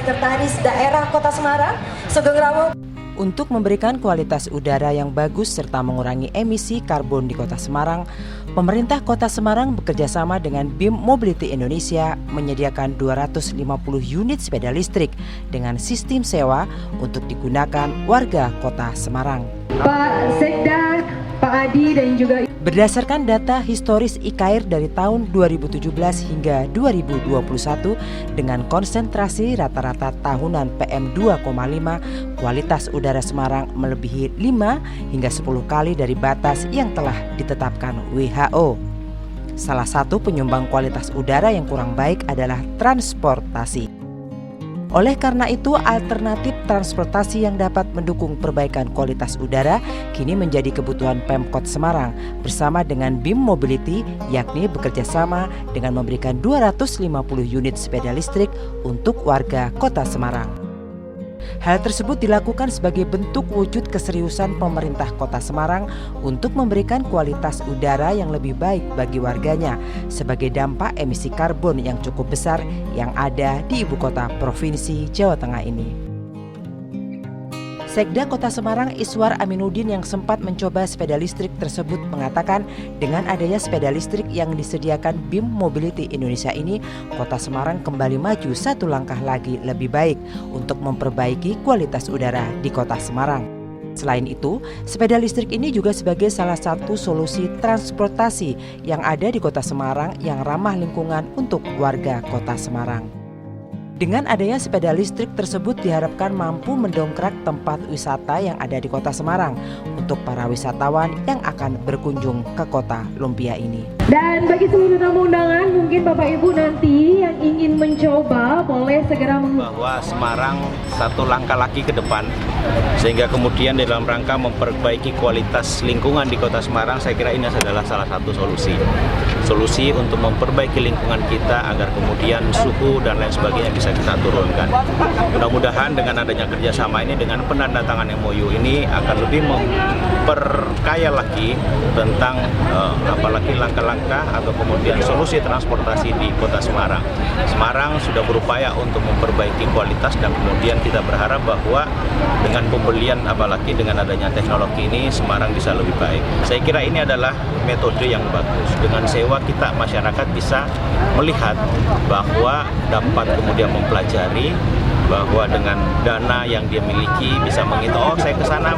Sekretaris Daerah Kota Semarang, Sugeng Rawo. Untuk memberikan kualitas udara yang bagus serta mengurangi emisi karbon di Kota Semarang, pemerintah Kota Semarang bekerjasama dengan BIM Mobility Indonesia menyediakan 250 unit sepeda listrik dengan sistem sewa untuk digunakan warga Kota Semarang. Pak Sekda, Pak Adi dan juga berdasarkan data historis IKAIR dari tahun 2017 hingga 2021 dengan konsentrasi rata-rata tahunan PM2,5, kualitas udara Semarang melebihi 5 hingga 10 kali dari batas yang telah ditetapkan WHO. Salah satu penyumbang kualitas udara yang kurang baik adalah transportasi. Oleh karena itu, alternatif transportasi yang dapat mendukung perbaikan kualitas udara kini menjadi kebutuhan Pemkot Semarang bersama dengan BIM Mobility, yakni bekerja sama dengan memberikan 250 unit sepeda listrik untuk warga Kota Semarang. Hal tersebut dilakukan sebagai bentuk wujud keseriusan pemerintah Kota Semarang untuk memberikan kualitas udara yang lebih baik bagi warganya sebagai dampak emisi karbon yang cukup besar yang ada di ibu kota Provinsi Jawa Tengah ini. Sekda Kota Semarang Iswar Aminuddin yang sempat mencoba sepeda listrik tersebut mengatakan dengan adanya sepeda listrik yang disediakan BIM Mobility Indonesia ini, Kota Semarang kembali maju satu langkah lagi lebih baik untuk memperbaiki kualitas udara di Kota Semarang. Selain itu, sepeda listrik ini juga sebagai salah satu solusi transportasi yang ada di Kota Semarang yang ramah lingkungan untuk warga Kota Semarang. Dengan adanya sepeda listrik tersebut diharapkan mampu mendongkrak tempat wisata yang ada di Kota Semarang untuk para wisatawan yang akan berkunjung ke Kota Lumpia ini. Dan bagi seluruh tamu undangan, mungkin Bapak Ibu nanti yang ingin mencoba boleh segera bahwa Semarang satu langkah lagi ke depan, sehingga kemudian dalam rangka memperbaiki kualitas lingkungan di Kota Semarang, saya kira ini adalah salah satu solusi untuk memperbaiki lingkungan kita agar kemudian suhu dan lain sebagainya bisa kita turunkan. Mudah-mudahan dengan adanya kerjasama ini, dengan penandatangan MOU ini akan lebih memperkaya lagi tentang apalagi langkah-langkah atau kemudian solusi transportasi di Kota Semarang. Semarang sudah berupaya untuk memperbaiki kualitas dan kemudian kita berharap bahwa dengan pembelian apalagi dengan adanya teknologi ini Semarang bisa lebih baik. Saya kira ini adalah metode yang bagus. Dengan sewa kita masyarakat bisa melihat bahwa dapat kemudian mempelajari bahwa dengan dana yang dia miliki bisa menghitung, oh saya ke sana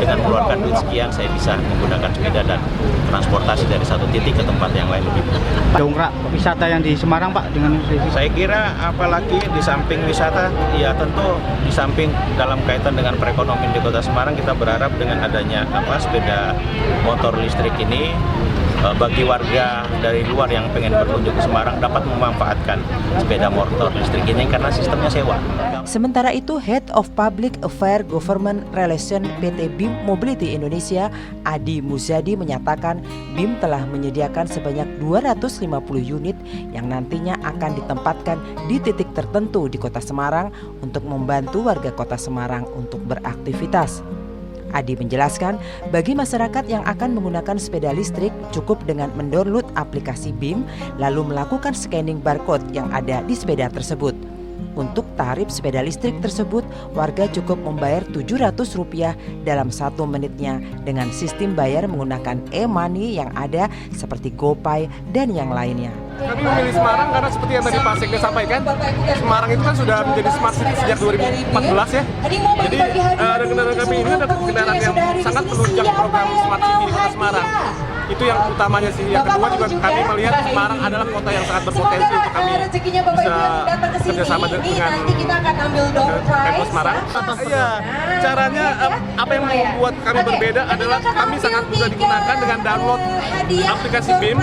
dengan mengeluarkan duit sekian saya bisa menggunakan sepeda dan transportasi dari satu titik ke tempat yang lain lebih mudah. Dongkrak wisata yang di Semarang Pak dengan saya kira apalagi di samping wisata ya tentu di samping dalam kaitan dengan perekonomian di Kota Semarang kita berharap dengan adanya sepeda motor listrik ini bagi warga dari luar yang pengen berkunjung ke Semarang dapat memanfaatkan sepeda motor listrik ini karena sistemnya sewa. Sementara itu, Head of Public Affairs Government Relation PT BIM Mobility Indonesia, Adi Muzadi menyatakan BIM telah menyediakan sebanyak 250 unit yang nantinya akan ditempatkan di titik tertentu di Kota Semarang untuk membantu warga Kota Semarang untuk beraktivitas. Adi menjelaskan, bagi masyarakat yang akan menggunakan sepeda listrik cukup dengan mendownload aplikasi BIM lalu melakukan scanning barcode yang ada di sepeda tersebut. Untuk tarif sepeda listrik tersebut, warga cukup membayar Rp700 dalam 1 menitnya dengan sistem bayar menggunakan e-money yang ada seperti GoPay dan yang lainnya. Kami memilih Semarang karena seperti yang tadi Pak Sekda sampaikan, Semarang itu kan sudah menjadi smart city sejak 2014 ya. Jadi kendaraan kami ini adalah kendaraan yang sangat menunjang program smart city di Kota Semarang. Itu yang utamanya sih. Yang kedua juga kami melihat Semarang adalah kota yang sangat berpotensi untuk kami bisa kerjasama dengan Pemkot Semarang. Iya, caranya apa yang membuat kami berbeda adalah kami sangat mudah digunakan dengan download aplikasi BIM.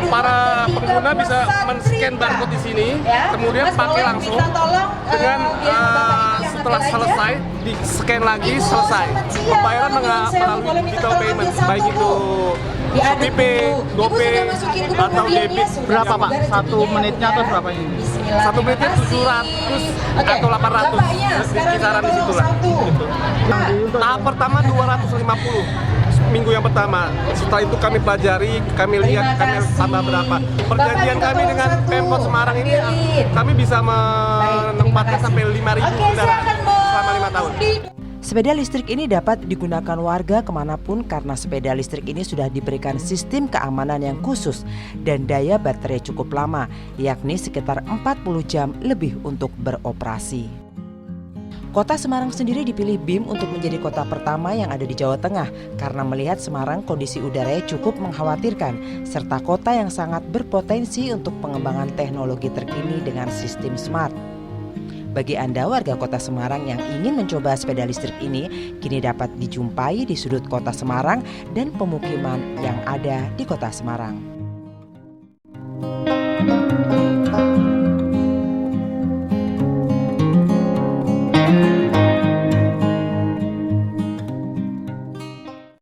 Para pengguna bisa men-scan barcode di sini, kemudian pakai langsung dengan setelah selesai di-scan lagi selesai. Pembayaran melalui digital payment, baik itu Shopee, GoPay atau debit. Berapa Pak? 1 menitnya atau berapa ini? 1 menitnya 700 atau 800, kisaran di situ lah. Tahap pertama 250 minggu yang pertama. Setelah itu kami pelajari, kami lihat, kami tambah berapa. Perjanjian kami dengan Pemkot Semarang ini, kami bisa menempatkan sampai 5.000 kendaraan selama 5 tahun. Sepeda listrik ini dapat digunakan warga kemanapun karena sepeda listrik ini sudah diberikan sistem keamanan yang khusus dan daya baterai cukup lama, yakni sekitar 40 jam lebih untuk beroperasi. Kota Semarang sendiri dipilih BIM untuk menjadi kota pertama yang ada di Jawa Tengah karena melihat Semarang kondisi udaranya cukup mengkhawatirkan serta kota yang sangat berpotensi untuk pengembangan teknologi terkini dengan sistem smart. Bagi Anda warga kota Semarang yang ingin mencoba sepeda listrik ini, kini dapat dijumpai di sudut kota Semarang dan pemukiman yang ada di kota Semarang.